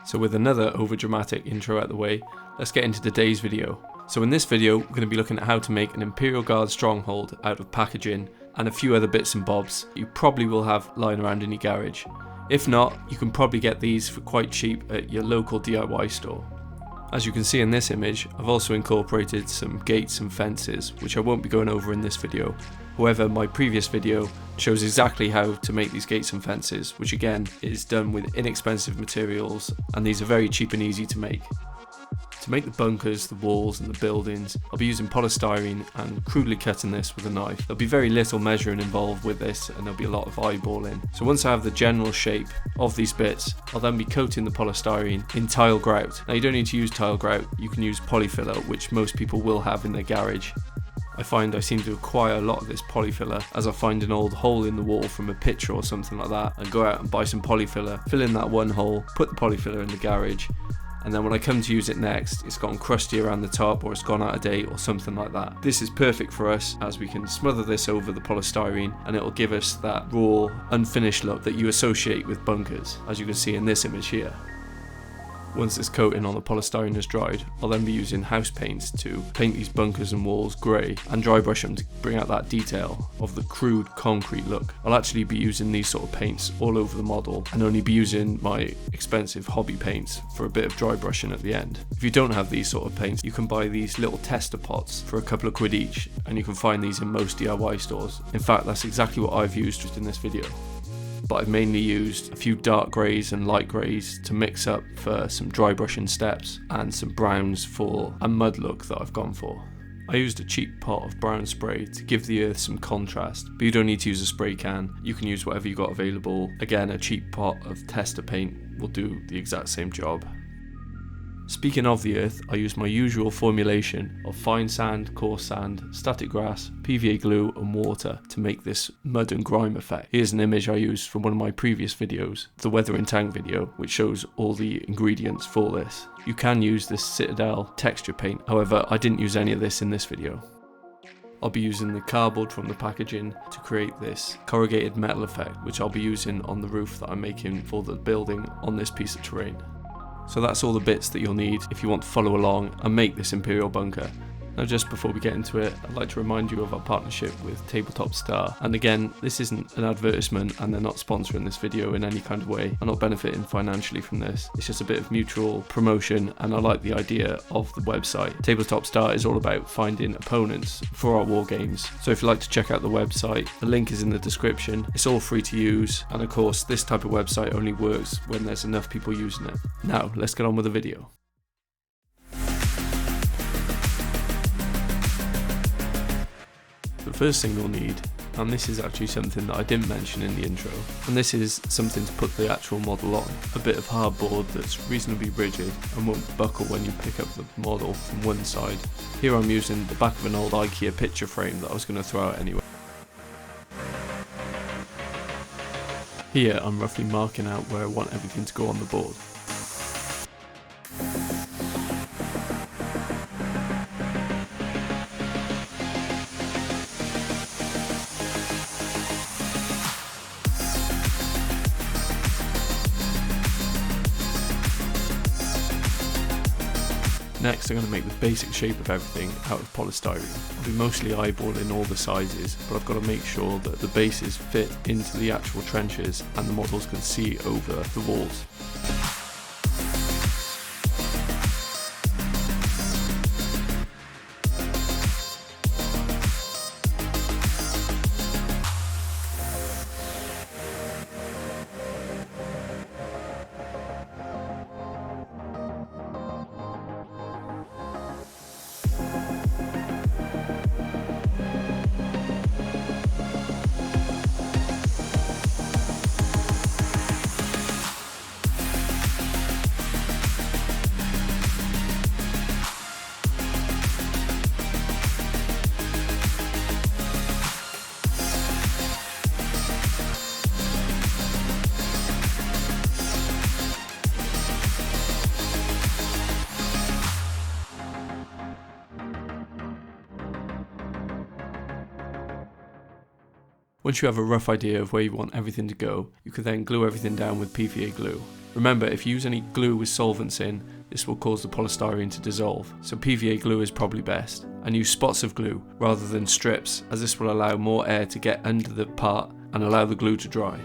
So with another overdramatic intro out the way, let's get into today's video. So in this video, we're going to be looking at how to make an Imperial Guard stronghold out of packaging and a few other bits and bobs you probably will have lying around in your garage. If not, you can probably get these for quite cheap at your local DIY store. As you can see in this image, I've also incorporated some gates and fences, which I won't be going over in this video. However, my previous video shows exactly how to make these gates and fences, which again is done with inexpensive materials, and these are very cheap and easy to make. To make the bunkers, the walls and the buildings, I'll be using polystyrene and crudely cutting this with a knife. There'll be very little measuring involved with this, and there'll be a lot of eyeballing. So once I have the general shape of these bits, I'll then be coating the polystyrene in tile grout. Now you don't need to use tile grout, you can use polyfiller, which most people will have in their garage. I find I seem to acquire a lot of this polyfiller as I find an old hole in the wall from a picture or something like that, and go out and buy some polyfiller, fill in that one hole, put the polyfiller in the garage, and then when I come to use it next, it's gotten crusty around the top or it's gone out of date or something like that. This is perfect for us as we can smother this over the polystyrene and it'll give us that raw, unfinished look that you associate with bunkers, as you can see in this image here. Once this coating on the polystyrene has dried, I'll then be using house paints to paint these bunkers and walls grey and dry brush them to bring out that detail of the crude concrete look. I'll actually be using these sort of paints all over the model and only be using my expensive hobby paints for a bit of dry brushing at the end. If you don't have these sort of paints, you can buy these little tester pots for a couple of quid each, and you can find these in most DIY stores. In fact, that's exactly what I've used just in this video. But I've mainly used a few dark greys and light greys to mix up for some dry brushing steps and some browns for a mud look that I've gone for. I used a cheap pot of brown spray to give the earth some contrast, but you don't need to use a spray can, you can use whatever you got available. Again, a cheap pot of tester paint will do the exact same job. Speaking of the earth, I used my usual formulation of fine sand, coarse sand, static grass, PVA glue and water to make this mud and grime effect. Here's an image I used from one of my previous videos, the weathering tank video, which shows all the ingredients for this. You can use this Citadel texture paint, however I didn't use any of this in this video. I'll be using the cardboard from the packaging to create this corrugated metal effect, which I'll be using on the roof that I'm making for the building on this piece of terrain. So that's all the bits that you'll need if you want to follow along and make this Imperial bunker. Now just before we get into it, I'd like to remind you of our partnership with Tabletop Star. And again, this isn't an advertisement and they're not sponsoring this video in any kind of way. I'm not benefiting financially from this. It's just a bit of mutual promotion and I like the idea of the website. Tabletop Star is all about finding opponents for our war games. So if you'd like to check out the website, the link is in the description. It's all free to use. And of course, this type of website only works when there's enough people using it. Now, let's get on with the video. The first thing we'll need, and this is actually something that I didn't mention in the intro, and this is something to put the actual model on. A bit of hardboard that's reasonably rigid and won't buckle when you pick up the model from one side. Here I'm using the back of an old IKEA picture frame that I was going to throw out anyway. Here I'm roughly marking out where I want everything to go on the board. Next I'm going to make the basic shape of everything out of polystyrene. I'll be mostly eyeballing all the sizes, but I've got to make sure that the bases fit into the actual trenches and the models can see over the walls. Once you have a rough idea of where you want everything to go, you can then glue everything down with PVA glue. Remember, if you use any glue with solvents in, this will cause the polystyrene to dissolve, so PVA glue is probably best. And use spots of glue rather than strips, as this will allow more air to get under the part and allow the glue to dry.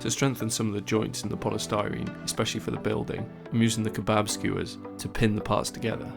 To strengthen some of the joints in the polystyrene, especially for the building, I'm using the kebab skewers to pin the parts together.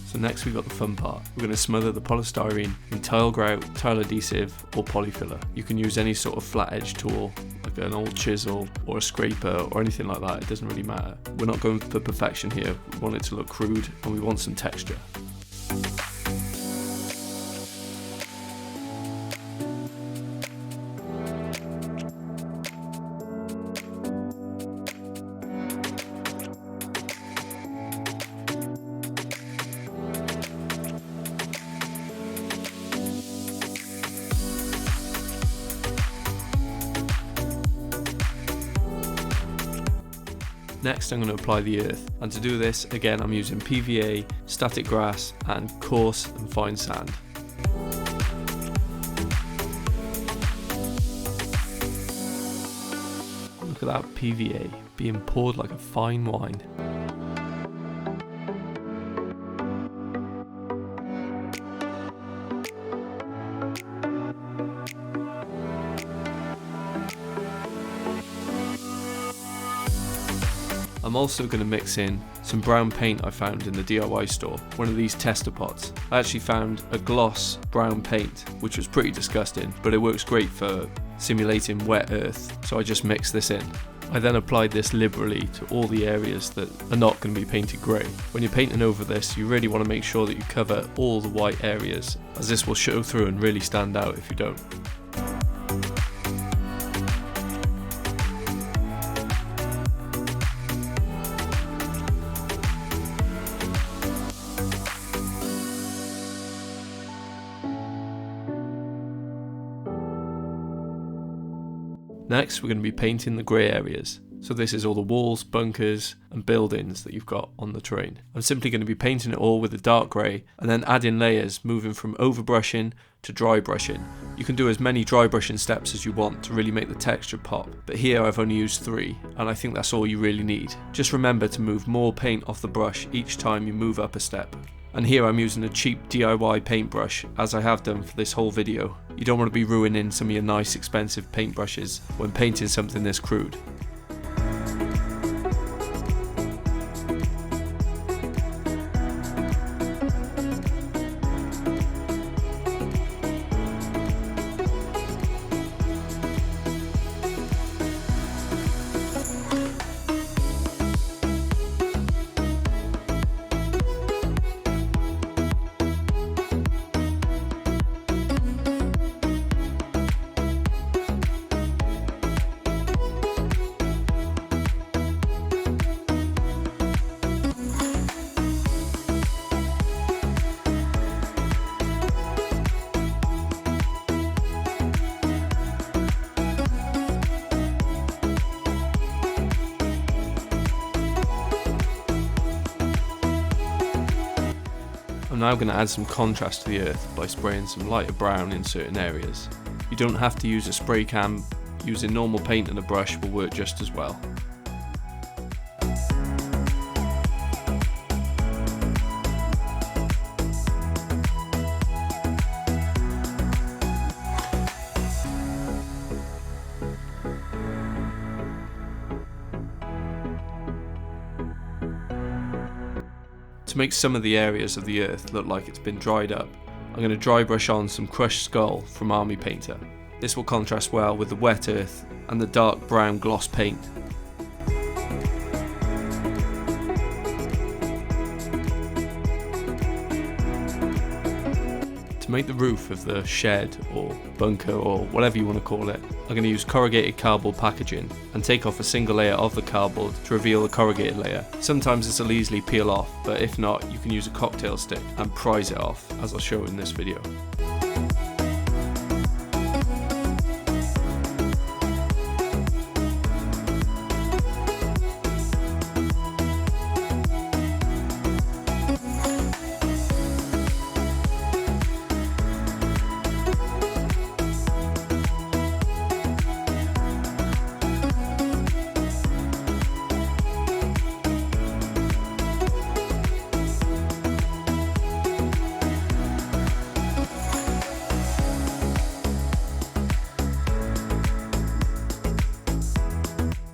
So next we've got the fun part. We're going to smother the polystyrene in tile grout, tile adhesive or polyfiller. You can use any sort of flat edge tool, like an old chisel or a scraper or anything like that, it doesn't really matter. We're not going for perfection here, we want it to look crude and we want some texture. Next I'm going to apply the earth, and to do this again I'm using PVA, static grass and coarse and fine sand. Look at that PVA being poured like a fine wine. I'm also going to mix in some brown paint I found in the DIY store, one of these tester pots. I actually found a gloss brown paint, which was pretty disgusting, but it works great for simulating wet earth, so I just mixed this in. I then applied this liberally to all the areas that are not going to be painted grey. When you're painting over this, you really want to make sure that you cover all the white areas, as this will show through and really stand out if you don't. Next, we're going to be painting the grey areas. So this is all the walls, bunkers and buildings that you've got on the terrain. I'm simply going to be painting it all with a dark grey and then adding layers, moving from overbrushing to dry brushing. You can do as many dry brushing steps as you want to really make the texture pop, but here I've only used 3 and I think that's all you really need. Just remember to move more paint off the brush each time you move up a step. And here I'm using a cheap DIY paintbrush, as I have done for this whole video. You don't want to be ruining some of your nice expensive paintbrushes when painting something this crude. I'm now going to add some contrast to the earth by spraying some lighter brown in certain areas. You don't have to use a spray can, using normal paint and a brush will work just as well. To make some of the areas of the earth look like it's been dried up, I'm going to dry brush on some crushed skull from Army Painter. This will contrast well with the wet earth and the dark brown gloss paint. To make the roof of the shed or bunker or whatever you want to call it, I'm going to use corrugated cardboard packaging and take off a single layer of the cardboard to reveal the corrugated layer. Sometimes this will easily peel off, but if not, you can use a cocktail stick and prise it off, as I'll show in this video.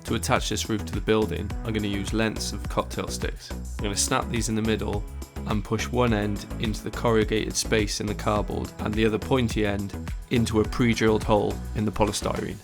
To attach this roof to the building, I'm going to use lengths of cocktail sticks. I'm going to snap these in the middle and push one end into the corrugated space in the cardboard and the other pointy end into a pre-drilled hole in the polystyrene.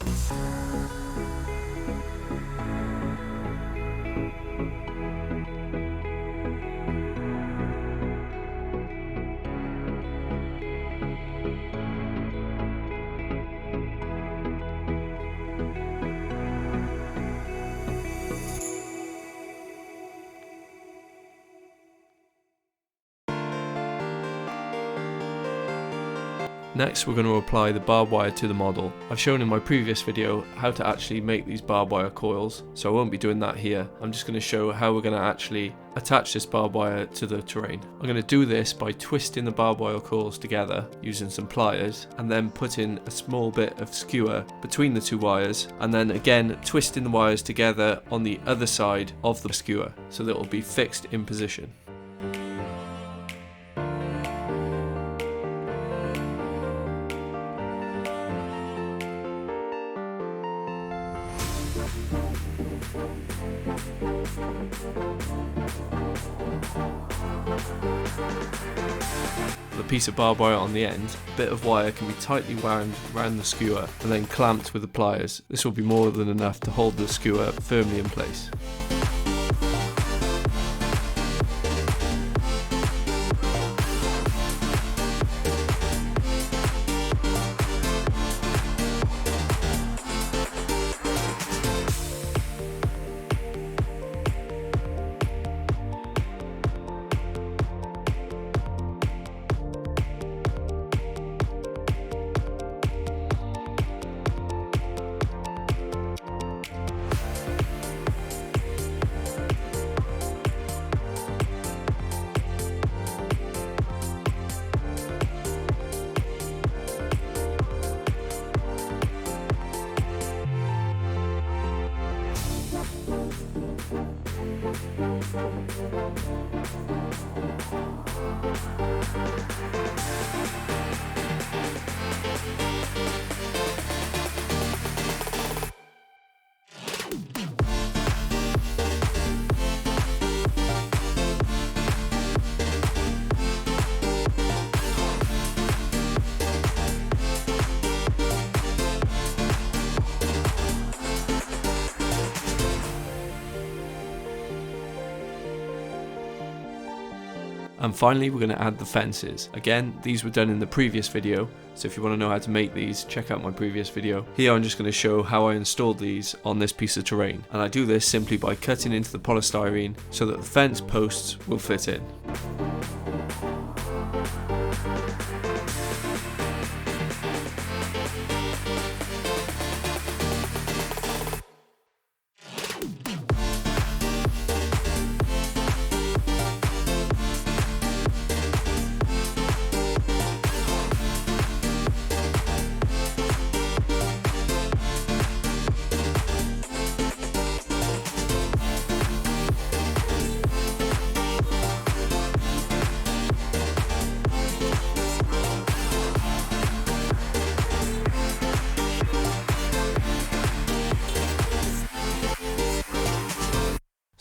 Next, we're going to apply the barbed wire to the model. I've shown in my previous video how to actually make these barbed wire coils, so I won't be doing that here. I'm just going to show how we're going to actually attach this barbed wire to the terrain. I'm going to do this by twisting the barbed wire coils together using some pliers and then putting a small bit of skewer between the two wires and then again twisting the wires together on the other side of the skewer so that it will be fixed in position. With a piece of barbed wire on the end, a bit of wire can be tightly wound around the skewer and then clamped with the pliers. This will be more than enough to hold the skewer firmly in place. And finally, we're going to add the fences. Again, these were done in the previous video, so if you want to know how to make these, check out my previous video. Here I'm just going to show how I installed these on this piece of terrain, and I do this simply by cutting into the polystyrene so that the fence posts will fit in.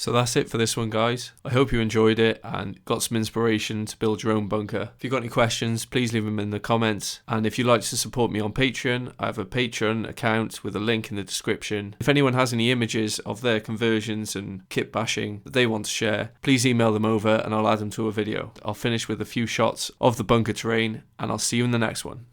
So that's it for this one, guys. I hope you enjoyed it and got some inspiration to build your own bunker. If you've got any questions, please leave them in the comments. And if you'd like to support me on Patreon, I have a Patreon account with a link in the description. If anyone has any images of their conversions and kit bashing that they want to share, please email them over and I'll add them to a video. I'll finish with a few shots of the bunker terrain, and I'll see you in the next one.